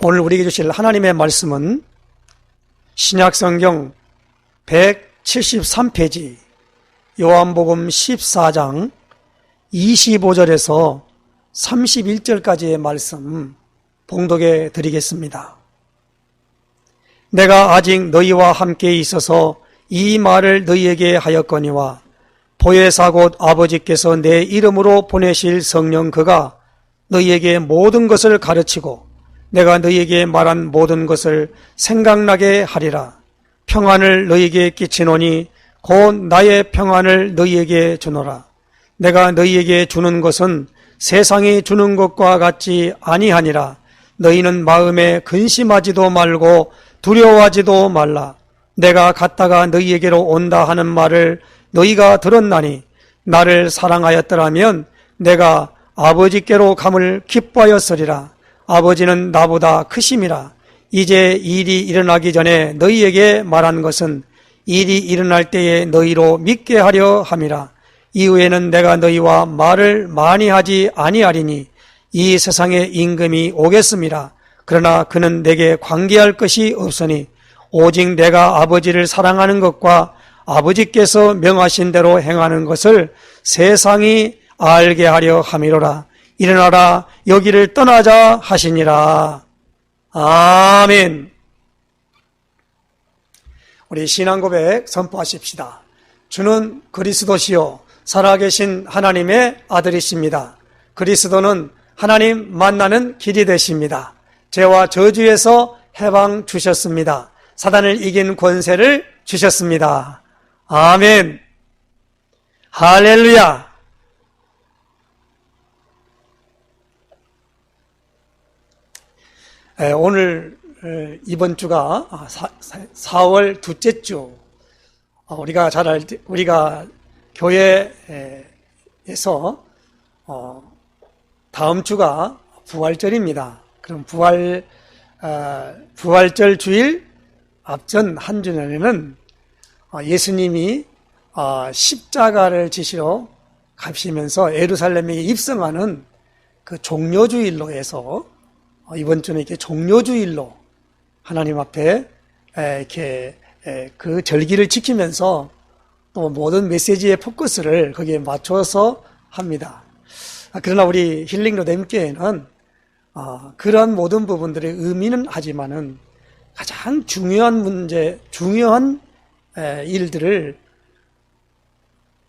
오늘 우리에게 주실 하나님의 말씀은 신약성경 173페이지 요한복음 14장 25절에서 31절까지의 말씀 봉독해 드리겠습니다. 내가 아직 너희와 함께 있어서 이 말을 너희에게 하였거니와 보혜사 곧 아버지께서 내 이름으로 보내실 성령 그가 너희에게 모든 것을 가르치고 내가 너희에게 말한 모든 것을 생각나게 하리라. 평안을 너희에게 끼치노니 곧 나의 평안을 너희에게 주노라. 내가 너희에게 주는 것은 세상이 주는 것과 같지 아니하니라. 너희는 마음에 근심하지도 말고 두려워하지도 말라. 내가 갔다가 너희에게로 온다 하는 말을 너희가 들었나니 나를 사랑하였더라면 내가 아버지께로 감을 기뻐하였으리라. 아버지는 나보다 크심이라. 이제 일이 일어나기 전에 너희에게 말한 것은 일이 일어날 때에 너희로 믿게 하려 함이라. 이후에는 내가 너희와 말을 많이 하지 아니하리니 이 세상의 임금이 오겠습니다. 그러나 그는 내게 관계할 것이 없으니 오직 내가 아버지를 사랑하는 것과 아버지께서 명하신 대로 행하는 것을 세상이 알게 하려 함이로라. 일어나라 여기를 떠나자 하시니라. 아멘. 우리 신앙고백 선포하십시다. 주는 그리스도시요 살아계신 하나님의 아들이십니다. 그리스도는 하나님 만나는 길이 되십니다. 죄와 저주에서 해방 주셨습니다. 사단을 이긴 권세를 주셨습니다. 아멘. 할렐루야. 오늘 이번 주가 4월 둘째 주. 우리가 우리가 교회에서 다음 주가 부활절입니다. 그럼 부활절 주일 앞전 한 주년에는 예수님이 십자가를 지시러 가시면서 예루살렘에 입성하는 그 종료주일로 해서 이번 주는 이렇게 종료주일로 하나님 앞에 이렇게 그 절기를 지키면서 또 모든 메시지의 포커스를 거기에 맞춰서 합니다. 그러나 우리 힐링로뎀교회는 그런 모든 부분들의 의미는 하지만은 가장 중요한 문제, 중요한 일들을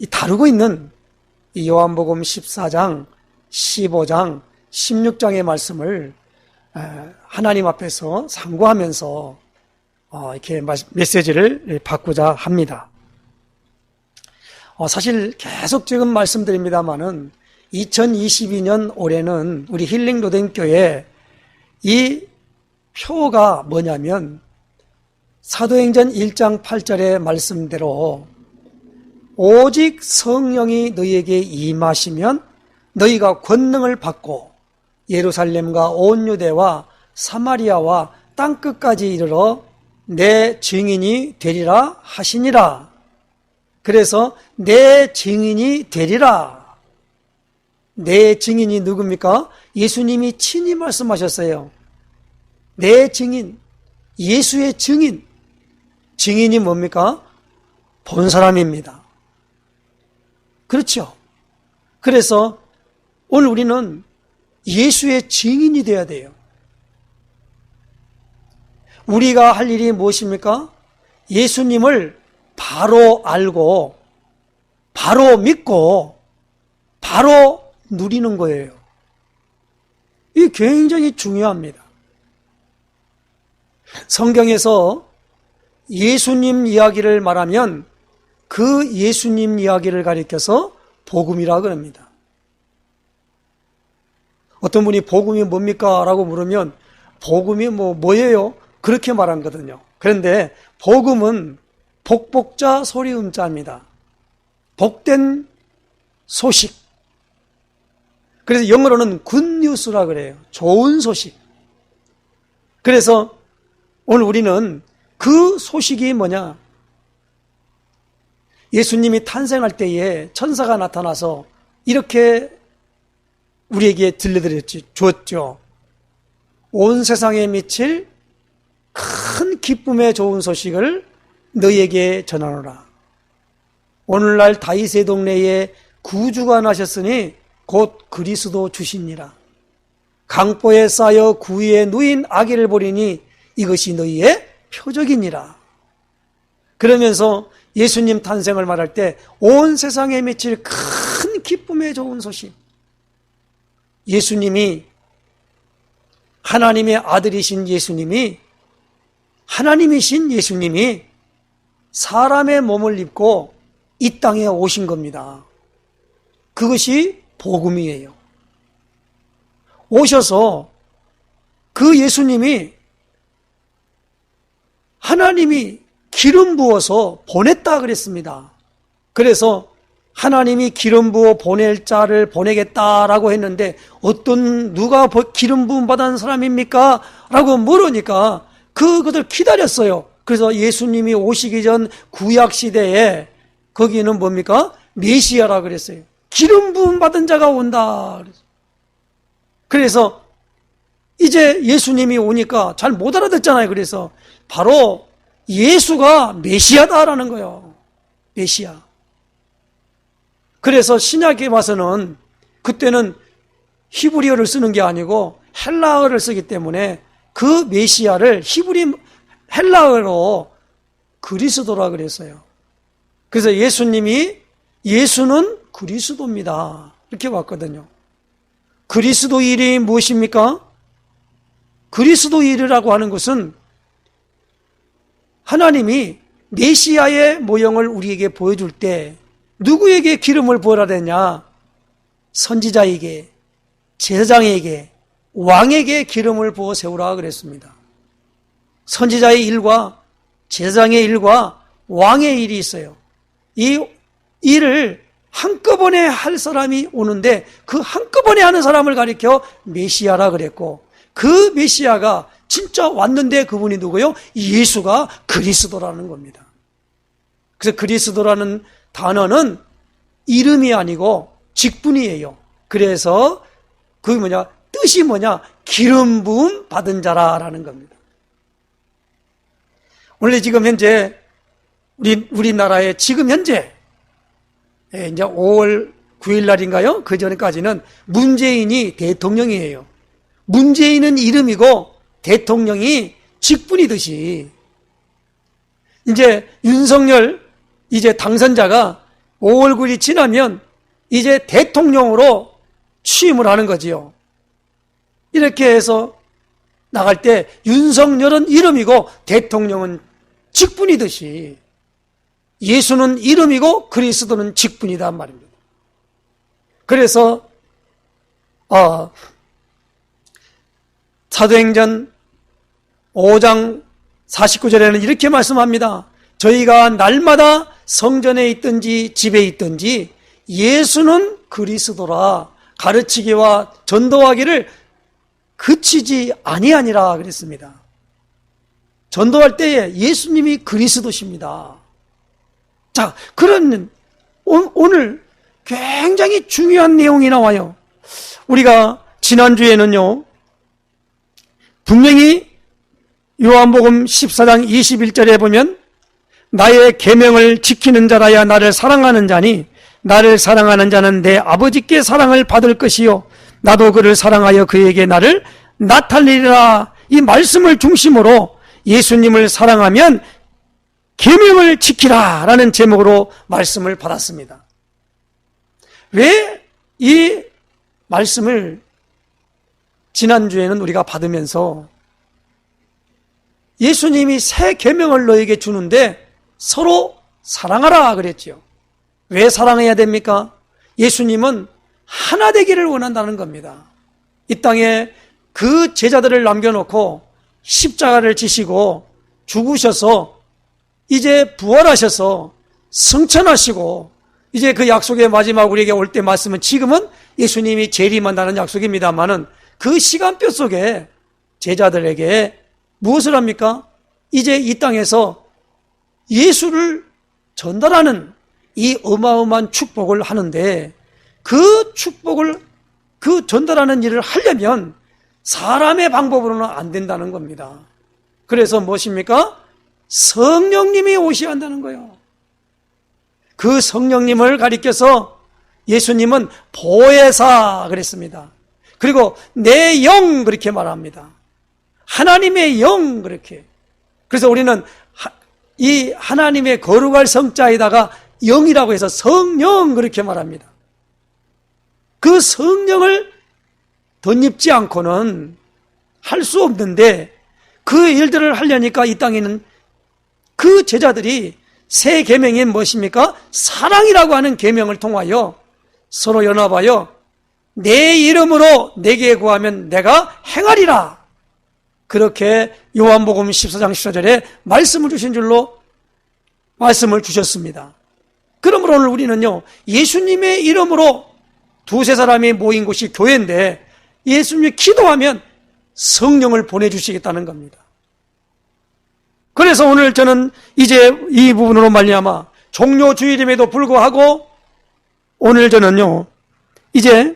다루고 있는 이 요한복음 14장, 15장, 16장의 말씀을 하나님 앞에서 상고하면서 이렇게 메시지를 받고자 합니다. 사실 계속 지금 말씀드립니다만은 2022년 올해는 우리 힐링로뎀교회 이 표가 뭐냐면 사도행전 1장 8절의 말씀대로 오직 성령이 너희에게 임하시면 너희가 권능을 받고 예루살렘과 온 유대와 사마리아와 땅끝까지 이르러 내 증인이 되리라 하시니라. 그래서 내 증인이 되리라. 내 증인이 누굽니까? 예수님이 친히 말씀하셨어요. 내 증인, 예수의 증인. 증인이 뭡니까? 본 사람입니다. 그렇죠? 그래서 오늘 우리는 예수의 증인이 되어야 돼요. 우리가 할 일이 무엇입니까? 예수님을 바로 알고 바로 믿고 바로 누리는 거예요. 이게 굉장히 중요합니다. 성경에서 예수님 이야기를 말하면 그 예수님 이야기를 가리켜서 복음이라고 합니다. 어떤 분이 복음이 뭡니까? 라고 물으면 복음이 뭐예요? 그렇게 말하거든요. 그런데 복음은 복복자 소리음자입니다. 복된 소식. 그래서 영어로는 굿뉴스라 그래요. 좋은 소식. 그래서 오늘 우리는 그 소식이 뭐냐? 예수님이 탄생할 때에 천사가 나타나서 이렇게 우리에게 들려주었죠. 온 세상에 미칠 큰 기쁨의 좋은 소식을 너희에게 전하노라. 오늘날 다윗의 동네에 구주가 나셨으니 곧 그리스도 주시니라. 강보에 쌓여 구위에 누인 아기를 보리니 이것이 너희의 표적이니라. 그러면서 예수님 탄생을 말할 때 온 세상에 미칠 큰 기쁨의 좋은 소식, 예수님이, 하나님의 아들이신 예수님이, 하나님이신 예수님이 사람의 몸을 입고 이 땅에 오신 겁니다. 그것이 복음이에요. 오셔서 그 예수님이 하나님이 기름 부어서 보냈다 그랬습니다. 그래서 하나님이 기름 부어 보낼 자를 보내겠다라고 했는데 누가 기름 부음 받은 사람입니까? 라고 물으니까 그것을 기다렸어요. 그래서 예수님이 오시기 전 구약시대에 거기는 뭡니까? 메시아라 그랬어요. 기름 부음 받은 자가 온다. 그래서 이제 예수님이 오니까 잘 못 알아듣잖아요. 그래서 바로 예수가 메시아다라는 거예요. 메시아. 그래서 신약에 와서는 그때는 히브리어를 쓰는 게 아니고 헬라어를 쓰기 때문에 그 메시아를 헬라어로 그리스도라 그랬어요. 그래서 예수는 그리스도입니다. 이렇게 왔거든요. 그리스도일이 무엇입니까? 그리스도일이라고 하는 것은 하나님이 메시아의 모형을 우리에게 보여줄 때 누구에게 기름을 부어라 했냐? 선지자에게, 제사장에게, 왕에게 기름을 부어 세우라 그랬습니다. 선지자의 일과 제사장의 일과 왕의 일이 있어요. 이 일을 한꺼번에 할 사람이 오는데 그 한꺼번에 하는 사람을 가리켜 메시아라 그랬고, 그 메시아가 진짜 왔는데 그분이 누구요? 예수가 그리스도라는 겁니다. 그래서 그리스도라는 단어는 이름이 아니고 직분이에요. 그래서 뜻이 뭐냐? 기름 부음 받은 자라라는 겁니다. 원래 지금 현재 우리나라에 지금 현재 이제 5월 9일 날인가요? 그 전까지는 문재인이 대통령이에요. 문재인은 이름이고 대통령이 직분이듯이 이제 윤석열 이제 당선자가 5월 9일이 지나면 이제 대통령으로 취임을 하는 거지요. 이렇게 해서 나갈 때 윤석열은 이름이고 대통령은 직분이듯이 예수는 이름이고 그리스도는 직분이다 말입니다. 그래서 사도행전 5장 49절에는 이렇게 말씀합니다. 저희가 날마다 성전에 있든지 집에 있든지 예수는 그리스도라 가르치기와 전도하기를 그치지 아니하니라 그랬습니다. 전도할 때에 예수님이 그리스도십니다. 자, 그런 오늘 굉장히 중요한 내용이 나와요. 우리가 지난주에는요, 분명히 요한복음 14장 21절에 보면 나의 계명을 지키는 자라야 나를 사랑하는 자니 나를 사랑하는 자는 내 아버지께 사랑을 받을 것이요 나도 그를 사랑하여 그에게 나를 나타내리라. 이 말씀을 중심으로 예수님을 사랑하면 계명을 지키라 라는 제목으로 말씀을 받았습니다. 왜 이 말씀을 지난주에는 우리가 받으면서 예수님이 새 계명을 너에게 주는데 서로 사랑하라 그랬지요. 왜 사랑해야 됩니까? 예수님은 하나 되기를 원한다는 겁니다. 이 땅에 그 제자들을 남겨놓고 십자가를 지시고 죽으셔서 이제 부활하셔서 승천하시고 이제 그 약속의 마지막 우리에게 올 때 말씀은 지금은 예수님이 재림한다는 약속입니다만은 그 시간표 속에 제자들에게 무엇을 합니까? 이제 이 땅에서 예수를 전달하는 이 어마어마한 축복을 하는데 그 축복을 그 전달하는 일을 하려면 사람의 방법으로는 안 된다는 겁니다. 그래서 무엇입니까? 성령님이 오셔야 한다는 거예요. 그 성령님을 가리켜서 예수님은 보혜사 그랬습니다. 그리고 내 영 그렇게 말합니다. 하나님의 영 그렇게. 그래서 우리는 이 하나님의 거룩할 성자에다가 영이라고 해서 성령 그렇게 말합니다. 그 성령을 덧입지 않고는 할 수 없는데 그 일들을 하려니까 이 땅에는 그 제자들이 새 계명이 무엇입니까? 사랑이라고 하는 계명을 통하여 서로 연합하여 내 이름으로 내게 구하면 내가 행하리라. 그렇게 요한복음 14장 14절에 말씀을 주신 줄로 말씀을 주셨습니다. 그러므로 오늘 우리는요, 예수님의 이름으로 두세 사람이 모인 곳이 교회인데 예수님이 기도하면 성령을 보내주시겠다는 겁니다. 그래서 오늘 저는 이제 이 부분으로 말미암아 종료 주일임에도 불구하고 오늘 저는요, 이제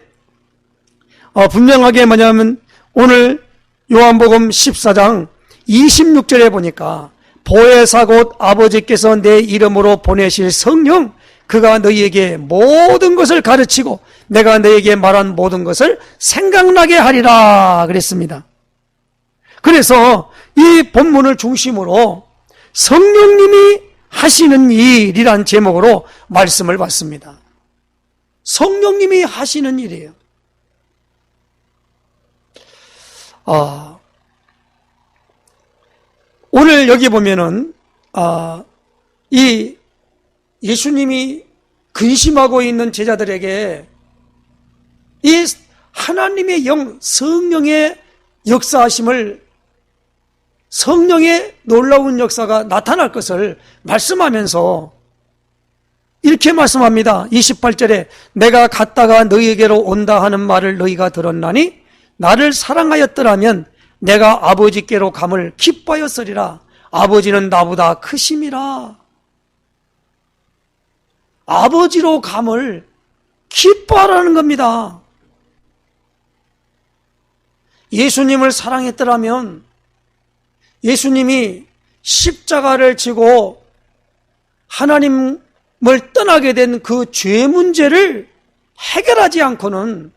분명하게 뭐냐면 오늘 요한복음 14장 26절에 보니까 보혜사 곧 아버지께서 내 이름으로 보내실 성령 그가 너희에게 모든 것을 가르치고 내가 너희에게 말한 모든 것을 생각나게 하리라 그랬습니다. 그래서 이 본문을 중심으로 성령님이 하시는 일이란 제목으로 말씀을 받습니다. 성령님이 하시는 일이에요. 오늘 여기 보면은 이 예수님이 근심하고 있는 제자들에게 이 하나님의 영, 성령의 역사하심을, 성령의 놀라운 역사가 나타날 것을 말씀하면서 이렇게 말씀합니다. 28절에 내가 갔다가 너희에게로 온다 하는 말을 너희가 들었나니 나를 사랑하였더라면 내가 아버지께로 감을 기뻐하였으리라. 아버지는 나보다 크심이라. 아버지로 감을 기뻐하라는 겁니다. 예수님을 사랑했더라면 예수님이 십자가를 지고 하나님을 떠나게 된 그 죄 문제를 해결하지 않고는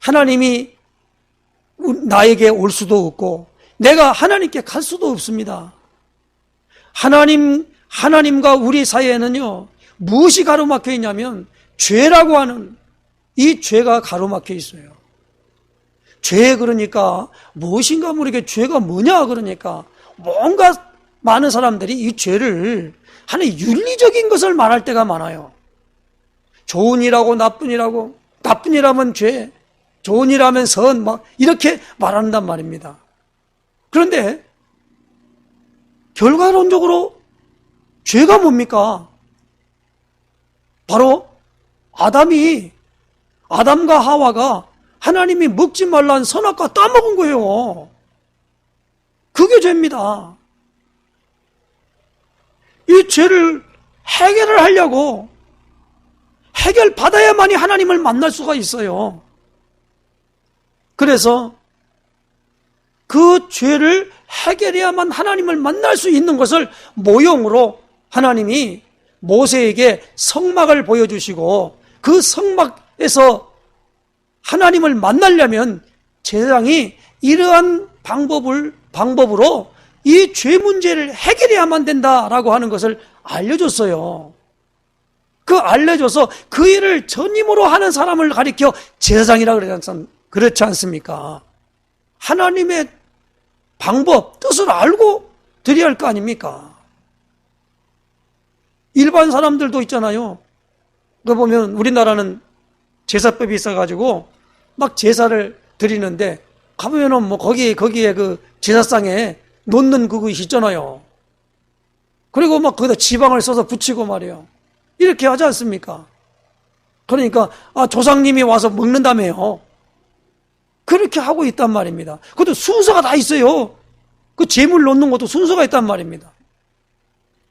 하나님이 나에게 올 수도 없고 내가 하나님께 갈 수도 없습니다. 하나님과 우리 사이에는요, 무엇이 가로막혀 있냐면 죄라고 하는 이 죄가 가로막혀 있어요. 죄 그러니까 무엇인가 모르게 죄가 뭐냐 그러니까 뭔가 많은 사람들이 이 죄를 하는 윤리적인 것을 말할 때가 많아요. 좋은 일하고 나쁜 일하고, 나쁜 일하면 죄, 좋은 일하면 선, 막 이렇게 말한단 말입니다. 그런데 결과론적으로 죄가 뭡니까? 바로 아담과 하와가 하나님이 먹지 말라는 선악과 따먹은 거예요. 그게 죄입니다. 이 죄를 해결을 하려고 해결받아야만이 하나님을 만날 수가 있어요. 그래서 그 죄를 해결해야만 하나님을 만날 수 있는 것을 모형으로 하나님이 모세에게 성막을 보여주시고 그 성막에서 하나님을 만나려면 제사장이 이러한 방법으로 이 죄 문제를 해결해야만 된다라고 하는 것을 알려줬어요. 그 알려줘서 그 일을 전임으로 하는 사람을 가리켜 제사장이라고 그렇지 않습니까? 하나님의 방법, 뜻을 알고 드려야 할 거 아닙니까? 일반 사람들도 있잖아요. 그 보면 우리나라는 제사법이 있어가지고 막 제사를 드리는데 가보면은 뭐 거기에 그 제사상에 놓는 그것이 있잖아요. 그리고 막 거기다 지방을 써서 붙이고 말이에요. 이렇게 하지 않습니까? 그러니까 조상님이 와서 먹는다며요. 그렇게 하고 있단 말입니다. 그것도 순서가 다 있어요. 그 제물 놓는 것도 순서가 있단 말입니다.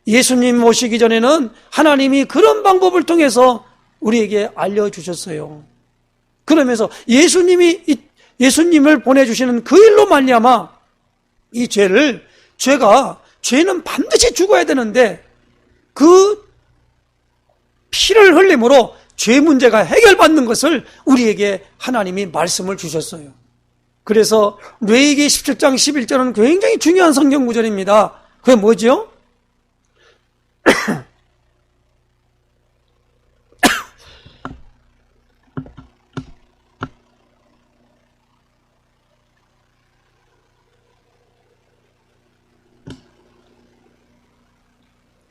예수님 오시기 전에는 하나님이 그런 방법을 통해서 우리에게 알려주셨어요. 그러면서 예수님이 예수님을 보내주시는 그 일로 말미암아 이 죄는 반드시 죽어야 되는데 그 피를 흘림으로 죄 문제가 해결받는 것을 우리에게 하나님이 말씀을 주셨어요. 그래서 레위기 17장 11절은 굉장히 중요한 성경 구절입니다. 그게 뭐죠?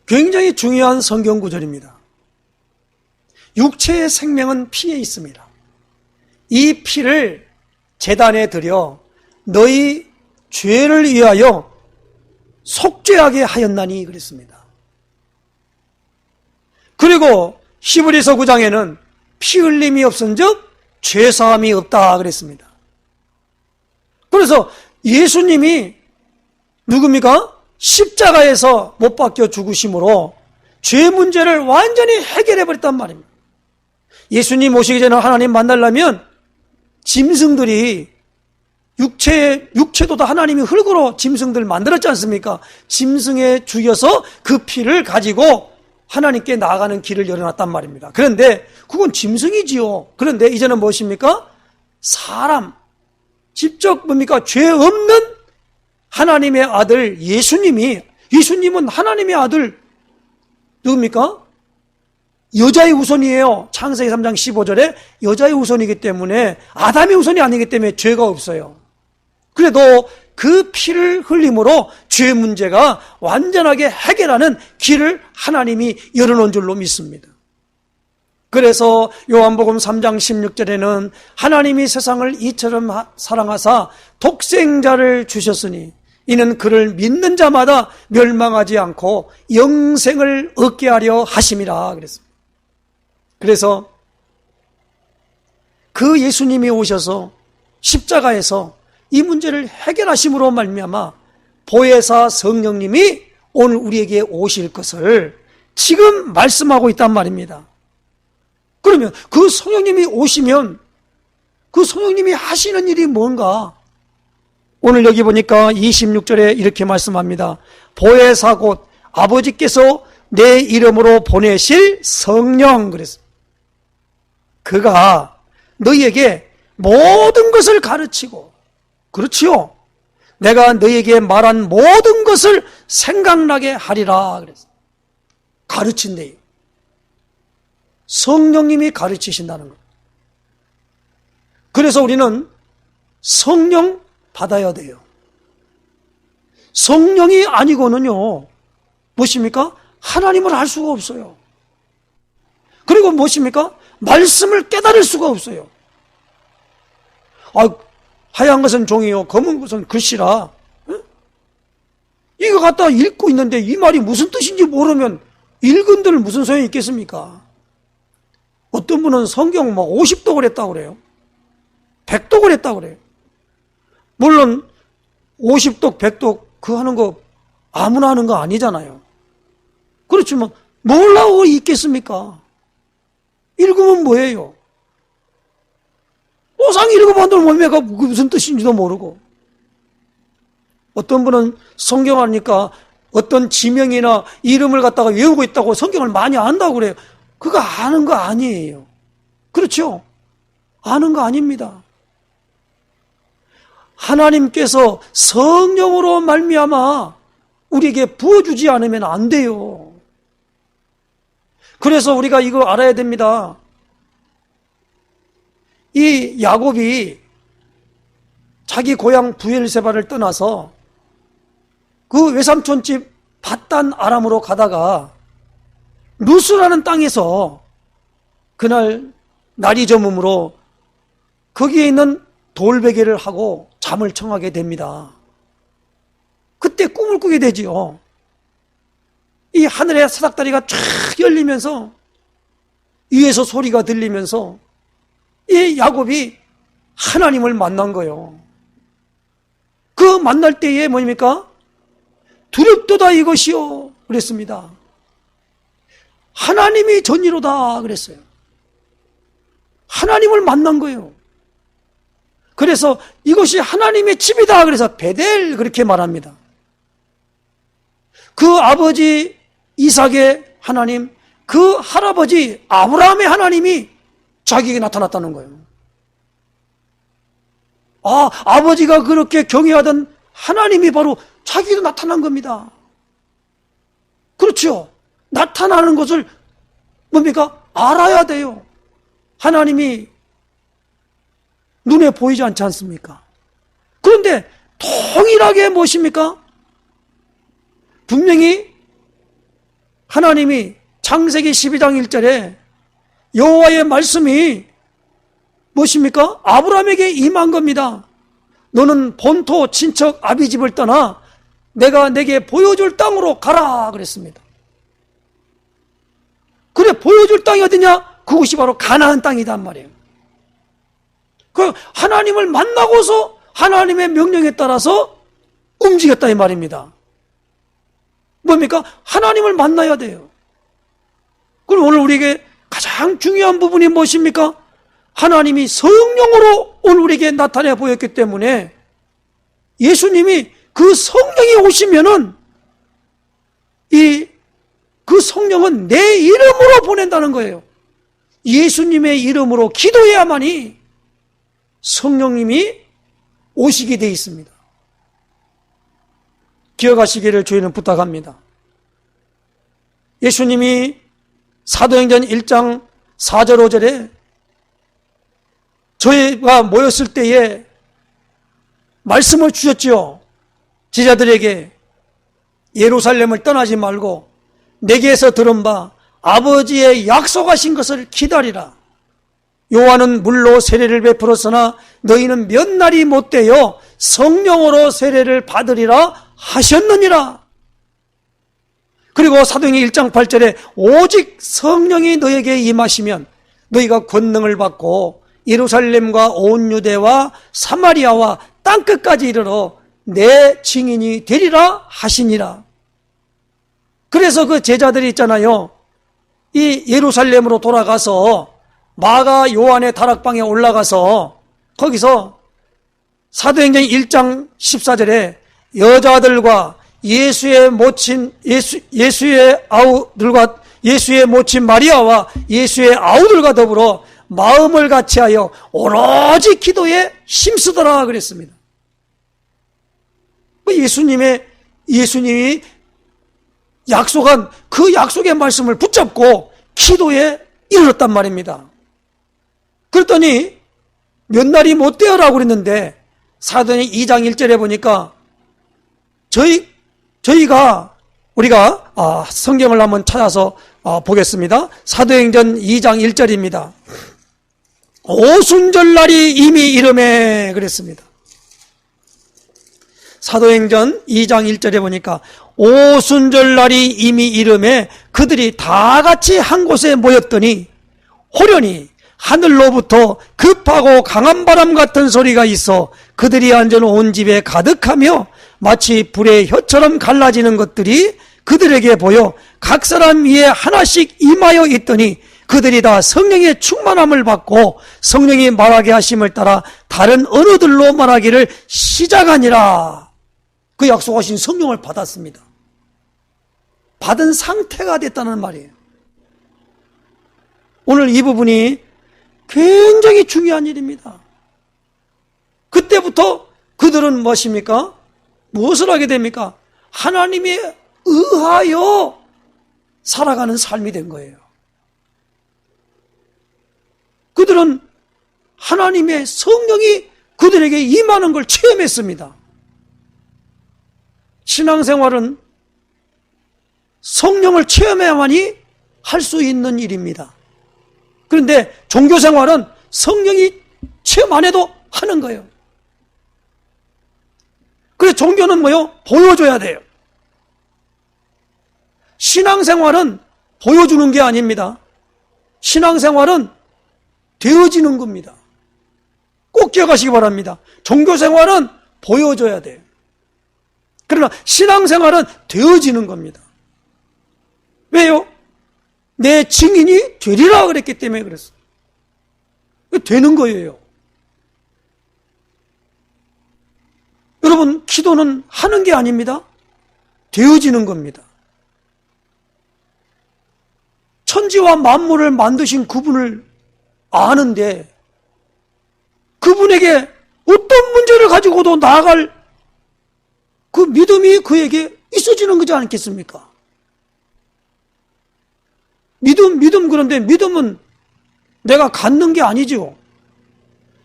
굉장히 중요한 성경 구절입니다. 육체의 생명은 피에 있습니다. 이 피를 제단에 드려 너희 죄를 위하여 속죄하게 하였나니 그랬습니다. 그리고 히브리서 9장에는 피 흘림이 없은즉 죄사함이 없다 그랬습니다. 그래서 예수님이 누굽니까? 십자가에서 못 박혀 죽으심으로 죄 문제를 완전히 해결해 버렸단 말입니다. 예수님 오시기 전에 하나님 만나려면 짐승들이 육체도 다 하나님이 흙으로 짐승들 만들었지 않습니까? 짐승에 죽여서 그 피를 가지고 하나님께 나아가는 길을 열어놨단 말입니다. 그런데 그건 짐승이지요. 그런데 이제는 무엇입니까? 사람, 직접 뭡니까? 죄 없는 하나님의 아들 예수님은 하나님의 아들 누굽니까? 여자의 후손이에요. 창세기 3장 15절에 여자의 후손이기 때문에 아담의 후손이 아니기 때문에 죄가 없어요. 그래도 그 피를 흘림으로 죄 문제가 완전하게 해결하는 길을 하나님이 열어놓은 줄로 믿습니다. 그래서 요한복음 3장 16절에는 하나님이 세상을 이처럼 사랑하사 독생자를 주셨으니 이는 그를 믿는 자마다 멸망하지 않고 영생을 얻게 하려 하심이라 그랬습니다. 그래서 그 예수님이 오셔서 십자가에서 이 문제를 해결하심으로 말미암아 보혜사 성령님이 오늘 우리에게 오실 것을 지금 말씀하고 있단 말입니다. 그러면 그 성령님이 오시면 그 성령님이 하시는 일이 뭔가? 오늘 여기 보니까 26절에 이렇게 말씀합니다. 보혜사 곧 아버지께서 내 이름으로 보내실 성령 그랬습니다. 그가 너희에게 모든 것을 가르치고, 그렇지요, 내가 너희에게 말한 모든 것을 생각나게 하리라 그랬어요. 가르친대요. 성령님이 가르치신다는 것. 그래서 우리는 성령 받아야 돼요. 성령이 아니고는요, 무엇입니까? 하나님을 알 수가 없어요. 그리고 무엇입니까? 말씀을 깨달을 수가 없어요. 하얀 것은 종이요, 검은 것은 글씨라. 응? 이거 갖다 읽고 있는데 이 말이 무슨 뜻인지 모르면 읽은들 무슨 소용이 있겠습니까? 어떤 분은 성경 50독을 했다고 그래요. 100독을 했다고 그래요. 물론 50독, 100독 그거 하는 거 아무나 하는 거 아니잖아요. 그렇지만 뭘라고 읽겠습니까? 읽으면 뭐예요? 오상 읽어본들 몸매가 무슨 뜻인지도 모르고. 어떤 분은 성경 하니까 어떤 지명이나 이름을 갖다가 외우고 있다고 성경을 많이 안다고 그래요. 그거 아는 거 아니에요. 그렇죠? 아는 거 아닙니다. 하나님께서 성령으로 말미암아 우리에게 부어주지 않으면 안 돼요. 그래서 우리가 이거 알아야 됩니다. 이 야곱이 자기 고향 부엘세바를 떠나서 그 외삼촌 집 밧단 아람으로 가다가 루스라는 땅에서 그날 날이 저물므로 거기에 있는 돌베개를 하고 잠을 청하게 됩니다. 그때 꿈을 꾸게 되지요. 이 하늘의 사닥다리가 쫙 열리면서 위에서 소리가 들리면서 이 야곱이 하나님을 만난 거예요. 그 만날 때에 뭐입니까? 두렵도다 이것이요 그랬습니다. 하나님이 전이로다 그랬어요. 하나님을 만난 거예요. 그래서 이것이 하나님의 집이다. 그래서 베델 그렇게 말합니다. 그 아버지 이삭의 하나님, 그 할아버지 아브라함의 하나님이 자기에게 나타났다는 거예요. 아버지가 그렇게 경외하던 하나님이 바로 자기도 나타난 겁니다. 그렇죠. 나타나는 것을 뭡니까? 알아야 돼요. 하나님이 눈에 보이지 않지 않습니까? 그런데 동일하게 무엇입니까? 분명히 하나님이 창세기 12장 1절에 여호와의 말씀이 무엇입니까? 아브라함에게 임한 겁니다. 너는 본토 친척 아비 집을 떠나 내가 내게 보여줄 땅으로 가라 그랬습니다. 그래, 보여줄 땅이 어디냐? 그곳이 바로 가나안 땅이단 말이에요. 그 하나님을 만나고서 하나님의 명령에 따라서 움직였다 이 말입니다. 뭡니까? 하나님을 만나야 돼요. 그럼 오늘 우리에게 가장 중요한 부분이 무엇입니까? 하나님이 성령으로 오늘 우리에게 나타내 보였기 때문에 예수님이 그 성령이 오시면은 그 성령은 내 이름으로 보낸다는 거예요. 예수님의 이름으로 기도해야만이 성령님이 오시게 되어 있습니다. 기억하시기를 저희는 부탁합니다. 예수님이 사도행전 1장 4절 5절에 저희가 모였을 때에 말씀을 주셨지요. 제자들에게 예루살렘을 떠나지 말고 내게서 들은 바 아버지의 약속하신 것을 기다리라. 요한은 물로 세례를 베풀었으나 너희는 몇 날이 못되어 성령으로 세례를 받으리라 하셨느니라. 그리고 사도행전 1장 8절에 오직 성령이 너에게 임하시면 너희가 권능을 받고 예루살렘과 온 유대와 사마리아와 땅끝까지 이르러 내 증인이 되리라 하시니라. 그래서 그 제자들이 있잖아요. 이 예루살렘으로 돌아가서 마가 요한의 다락방에 올라가서 거기서 사도행전 1장 14절에 여자들과 예수의 모친 마리아와 예수의 아우들과 더불어 마음을 같이하여 오로지 기도에 힘쓰더라 그랬습니다. 예수님이 약속한 그 약속의 말씀을 붙잡고 기도에 이르렀단 말입니다. 그랬더니 몇 날이 못 되어라고 그랬는데 사도행전 2장 1절에 보니까 우리가 성경을 한번 찾아서 보겠습니다. 사도행전 2장 1절입니다. 오순절날이 이미 이름에 그랬습니다. 사도행전 2장 1절에 보니까 오순절날이 이미 이름에 그들이 다 같이 한 곳에 모였더니 호련히 하늘로부터 급하고 강한 바람 같은 소리가 있어 그들이 앉은 온 집에 가득하며 마치 불의 혀처럼 갈라지는 것들이 그들에게 보여 각 사람 위에 하나씩 임하여 있더니 그들이 다 성령의 충만함을 받고 성령이 말하게 하심을 따라 다른 언어들로 말하기를 시작하니라. 그 약속하신 성령을 받았습니다. 받은 상태가 됐다는 말이에요. 오늘 이 부분이 굉장히 중요한 일입니다. 그때부터 그들은 무엇입니까? 무엇을 하게 됩니까? 하나님에 의하여 살아가는 삶이 된 거예요. 그들은 하나님의 성령이 그들에게 임하는 걸 체험했습니다. 신앙생활은 성령을 체험해야만이 할 수 있는 일입니다. 그런데 종교생활은 성령이 체험 안 해도 하는 거예요. 그래서 종교는 뭐요? 보여줘야 돼요. 신앙생활은 보여주는 게 아닙니다. 신앙생활은 되어지는 겁니다. 꼭 기억하시기 바랍니다. 종교생활은 보여줘야 돼요. 그러나 신앙생활은 되어지는 겁니다. 왜요? 내 증인이 되리라 그랬기 때문에 그랬어요. 되는 거예요. 기도는 하는 게 아닙니다. 되어지는 겁니다. 천지와 만물을 만드신 그분을 아는데 그분에게 어떤 문제를 가지고도 나아갈 그 믿음이 그에게 있어지는 거지 않겠습니까? 믿음 그런데 믿음은 내가 갖는 게 아니죠.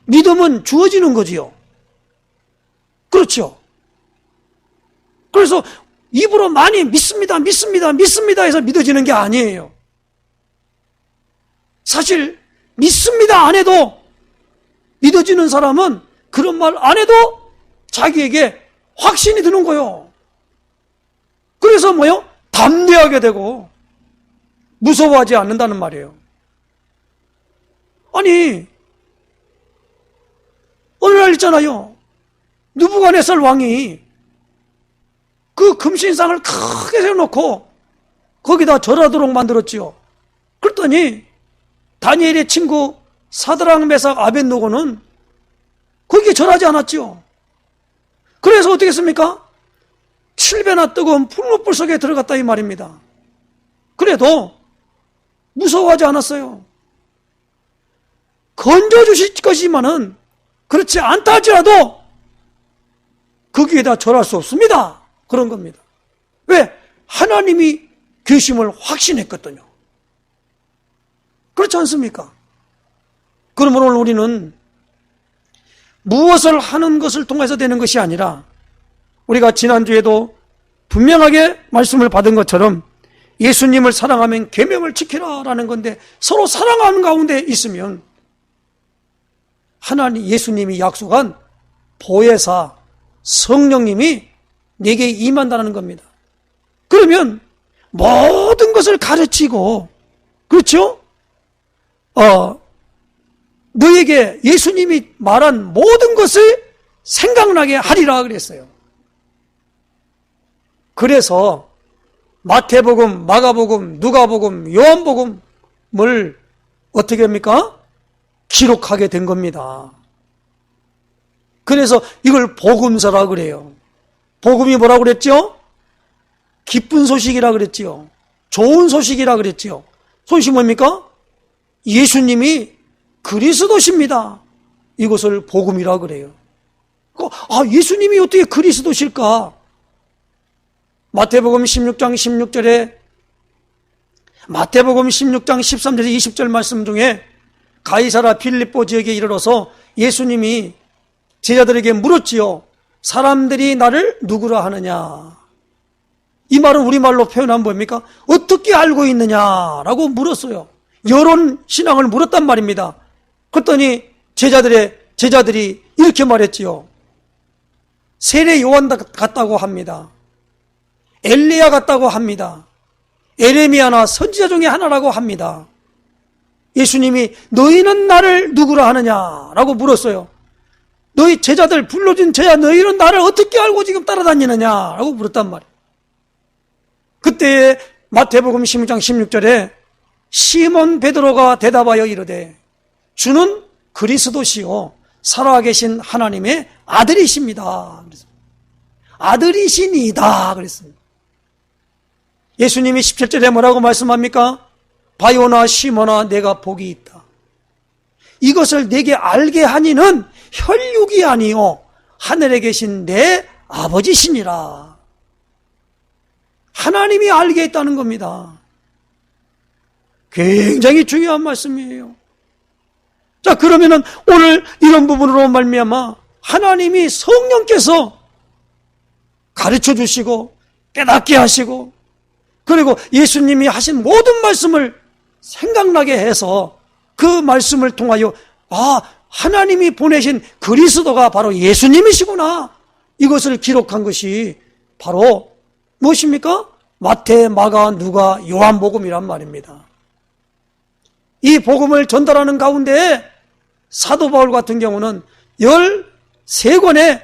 믿음은 주어지는 거지요. 그렇죠. 그래서 입으로 많이 믿습니다 해서 믿어지는 게 아니에요. 사실 믿습니다 안 해도 믿어지는 사람은 그런 말 안 해도 자기에게 확신이 드는 거예요. 그래서 뭐요? 담대하게 되고 무서워하지 않는다는 말이에요. 아니 어느 날 있잖아요. 느부갓네살 왕이 그 금신상을 크게 세워놓고 거기다 절하도록 만들었지요. 그랬더니 다니엘의 친구 사드락 메삭 아벳노고는 거기에 절하지 않았지요. 그래서 어떻게 했습니까? 7배나 뜨거운 풀무불 속에 들어갔다 이 말입니다. 그래도 무서워하지 않았어요. 건져주실 것이지만은 그렇지 않다 할지라도 거기에다 절할 수 없습니다. 그런 겁니다. 왜? 하나님이 계심을 확신했거든요. 그렇지 않습니까? 그러면 오늘 우리는 무엇을 하는 것을 통해서 되는 것이 아니라 우리가 지난주에도 분명하게 말씀을 받은 것처럼 예수님을 사랑하면 계명을 지키라라는 건데 서로 사랑하는 가운데 있으면 하나님 예수님이 약속한 보혜사 성령님이 내게 임한다는 겁니다. 그러면 모든 것을 가르치고 그렇죠? 너에게 예수님이 말한 모든 것을 생각나게 하리라 그랬어요. 그래서 마태복음, 마가복음, 누가복음, 요한복음을 어떻게 합니까? 기록하게 된 겁니다. 그래서 이걸 복음서라 그래요. 복음이 뭐라고 그랬죠? 기쁜 소식이라 그랬지요. 좋은 소식이라 그랬지요. 소식이 뭡니까? 예수님이 그리스도십니다. 이것을 복음이라 그래요. 예수님이 어떻게 그리스도실까? 마태복음 16장 16절에 마태복음 16장 13절에 20절 말씀 중에 가이사라 빌립보 지역에 이르러서 예수님이 제자들에게 물었지요. 사람들이 나를 누구라 하느냐? 이 말은 우리말로 표현하면 뭡니까? 어떻게 알고 있느냐라고 물었어요. 여론 신앙을 물었단 말입니다. 그랬더니 제자들이 이렇게 말했지요. 세례 요한 같다고 합니다. 엘리야 같다고 합니다. 에레미야나 선지자 중에 하나라고 합니다. 예수님이 너희는 나를 누구라 하느냐라고 물었어요. 너희 제자들 불러준 제자 너희는 나를 어떻게 알고 지금 따라다니느냐라고 물었단 말이에요. 그때 마태복음 16장 16절에 시몬 베드로가 대답하여 이르되 주는 그리스도시요 살아계신 하나님의 아들이십니다. 아들이시니다 그랬습니다. 예수님이 17절에 뭐라고 말씀합니까? 바요나 시몬아 내가 복이 있다. 이것을 내게 알게 하니는 혈육이 아니요 하늘에 계신 내 아버지시니라. 하나님이 알게 했다는 겁니다. 굉장히 중요한 말씀이에요. 자, 그러면은 오늘 이런 부분으로 말미암아 하나님이 성령께서 가르쳐 주시고 깨닫게 하시고 그리고 예수님이 하신 모든 말씀을 생각나게 해서 그 말씀을 통하여 하나님이 보내신 그리스도가 바로 예수님이시구나. 이것을 기록한 것이 바로 무엇입니까? 마태, 마가, 누가, 요한복음이란 말입니다. 이 복음을 전달하는 가운데 사도 바울 같은 경우는 13권의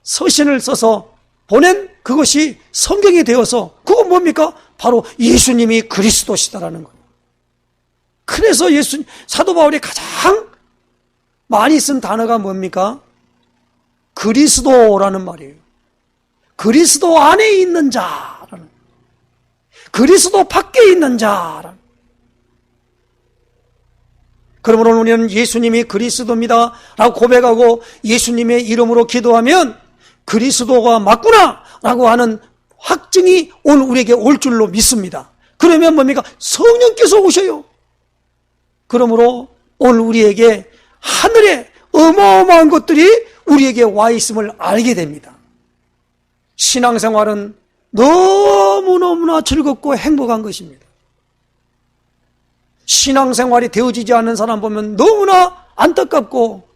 서신을 써서 보낸 그것이 성경이 되어서 그건 뭡니까? 바로 예수님이 그리스도시다라는 거예요. 그래서 사도 바울이 가장 많이 쓴 단어가 뭡니까? 그리스도라는 말이에요. 그리스도 안에 있는 자라는, 그리스도 밖에 있는 자라는. 그러므로 우리는 예수님이 그리스도입니다 라고 고백하고 예수님의 이름으로 기도하면 그리스도가 맞구나 라고 하는 확증이 오늘 우리에게 올 줄로 믿습니다. 그러면 뭡니까? 성령께서 오셔요. 그러므로 오늘 우리에게 하늘에 어마어마한 것들이 우리에게 와 있음을 알게 됩니다. 신앙생활은 너무너무나 즐겁고 행복한 것입니다. 신앙생활이 되어지지 않는 사람 보면 너무나 안타깝고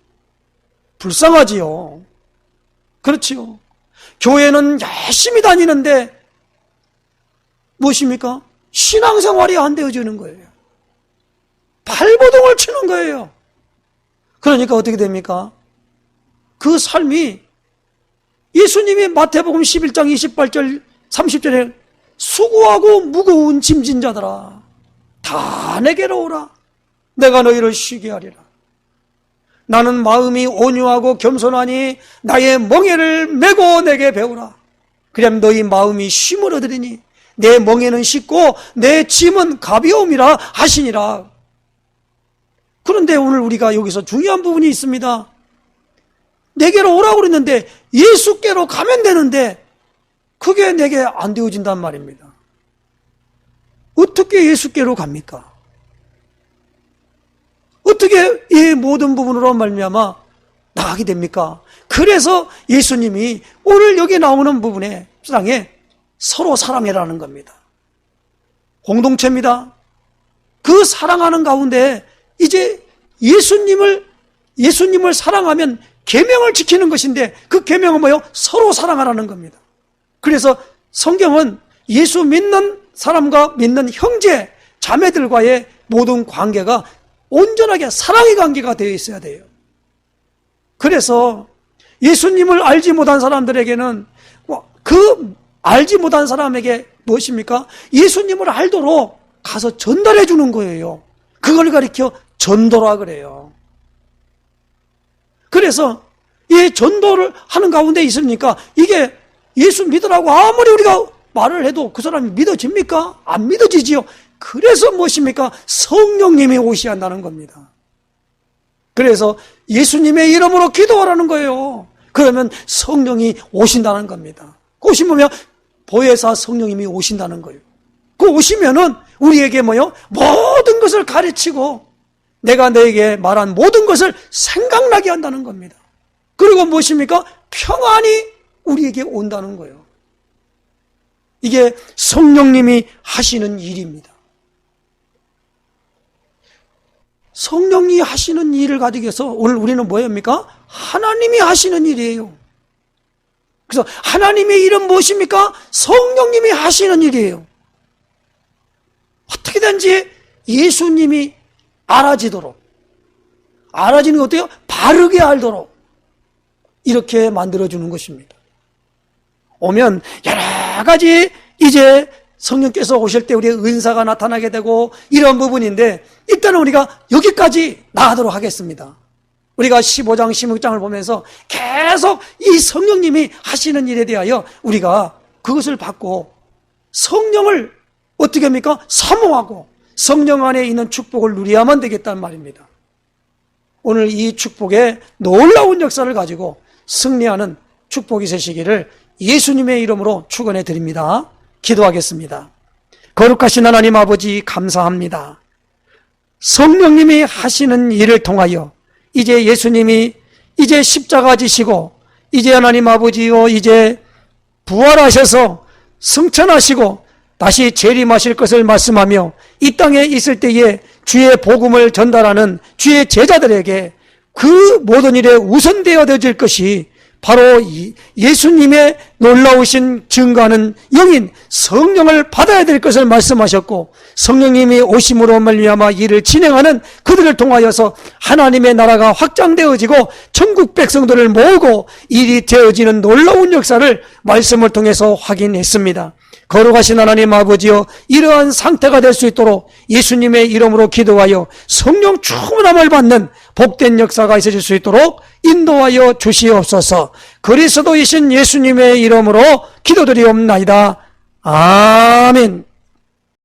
불쌍하지요. 그렇지요. 교회는 열심히 다니는데 무엇입니까? 신앙생활이 안 되어지는 거예요. 발버둥을 치는 거예요. 그러니까 어떻게 됩니까? 그 삶이 예수님이 마태복음 11장 28절 30절에 수고하고 무거운 짐진 자들아 다 내게로 오라. 내가 너희를 쉬게 하리라. 나는 마음이 온유하고 겸손하니 나의 멍에를 메고 내게 배우라. 그럼 너희 마음이 쉼을 얻으리니 내 멍에는 쉽고 내 짐은 가벼움이라 하시니라. 그런데 오늘 우리가 여기서 중요한 부분이 있습니다. 내게로 오라고 그랬는데 예수께로 가면 되는데 그게 내게 안 되어진단 말입니다. 어떻게 예수께로 갑니까? 어떻게 이 모든 부분으로 말미암아 나가게 됩니까? 그래서 예수님이 오늘 여기 나오는 부분에 사랑에 서로 사랑해라는 겁니다. 공동체입니다. 그 사랑하는 가운데 이제 예수님을 사랑하면 계명을 지키는 것인데 그 계명은 뭐예요? 서로 사랑하라는 겁니다. 그래서 성경은 예수 믿는 사람과 믿는 형제, 자매들과의 모든 관계가 온전하게 사랑의 관계가 되어 있어야 돼요. 그래서 예수님을 알지 못한 사람들에게는 그 알지 못한 사람에게 무엇입니까? 예수님을 알도록 가서 전달해 주는 거예요. 그걸 가리켜 전도라 그래요. 그래서 이 전도를 하는 가운데 있습니까? 이게 예수 믿으라고 아무리 우리가 말을 해도 그 사람이 믿어집니까? 안 믿어지지요. 그래서 무엇입니까? 성령님이 오셔야 한다는 겁니다. 그래서 예수님의 이름으로 기도하라는 거예요. 그러면 성령이 오신다는 겁니다. 오시면 보혜사 성령님이 오신다는 거예요. 그 오시면은 우리에게 뭐요? 모든 것을 가르치고 내가 너에게 말한 모든 것을 생각나게 한다는 겁니다. 그리고 무엇입니까? 평안이 우리에게 온다는 거예요. 이게 성령님이 하시는 일입니다. 성령이 하시는 일을 가지고 해서 오늘 우리는 뭐입니까? 하나님이 하시는 일이에요. 그래서 하나님의 일은 무엇입니까? 성령님이 하시는 일이에요. 어떻게든지 예수님이 알아지도록, 알아지는 게 어때요? 바르게 알도록 이렇게 만들어주는 것입니다. 오면 여러 가지 이제 성령께서 오실 때 우리의 은사가 나타나게 되고 이런 부분인데 일단은 우리가 여기까지 나가도록 하겠습니다. 우리가 15장, 16장을 보면서 계속 이 성령님이 하시는 일에 대하여 우리가 그것을 받고 성령을 어떻게 합니까? 사모하고 성령 안에 있는 축복을 누려야만 되겠다는 말입니다. 오늘 이 축복의 놀라운 역사를 가지고 승리하는 축복이 되시기를 예수님의 이름으로 축원해 드립니다. 기도하겠습니다. 거룩하신 하나님 아버지 감사합니다. 성령님이 하시는 일을 통하여 이제 예수님이 이제 십자가 지시고 이제 하나님 아버지요 이제 부활하셔서 승천하시고 다시 재림하실 것을 말씀하며 이 땅에 있을 때에 주의 복음을 전달하는 주의 제자들에게 그 모든 일에 우선되어질 것이 바로 예수님의 놀라우신 증거하는 영인 성령을 받아야 될 것을 말씀하셨고 성령님이 오심으로 말미암아 일을 진행하는 그들을 통하여서 하나님의 나라가 확장되어지고 천국 백성들을 모으고 일이 되어지는 놀라운 역사를 말씀을 통해서 확인했습니다. 거룩하신 하나님 아버지여 이러한 상태가 될 수 있도록 예수님의 이름으로 기도하여 성령 충만함을 받는 복된 역사가 있어질 수 있도록 인도하여 주시옵소서. 그리스도이신 예수님의 이름으로 기도드리옵나이다. 아멘.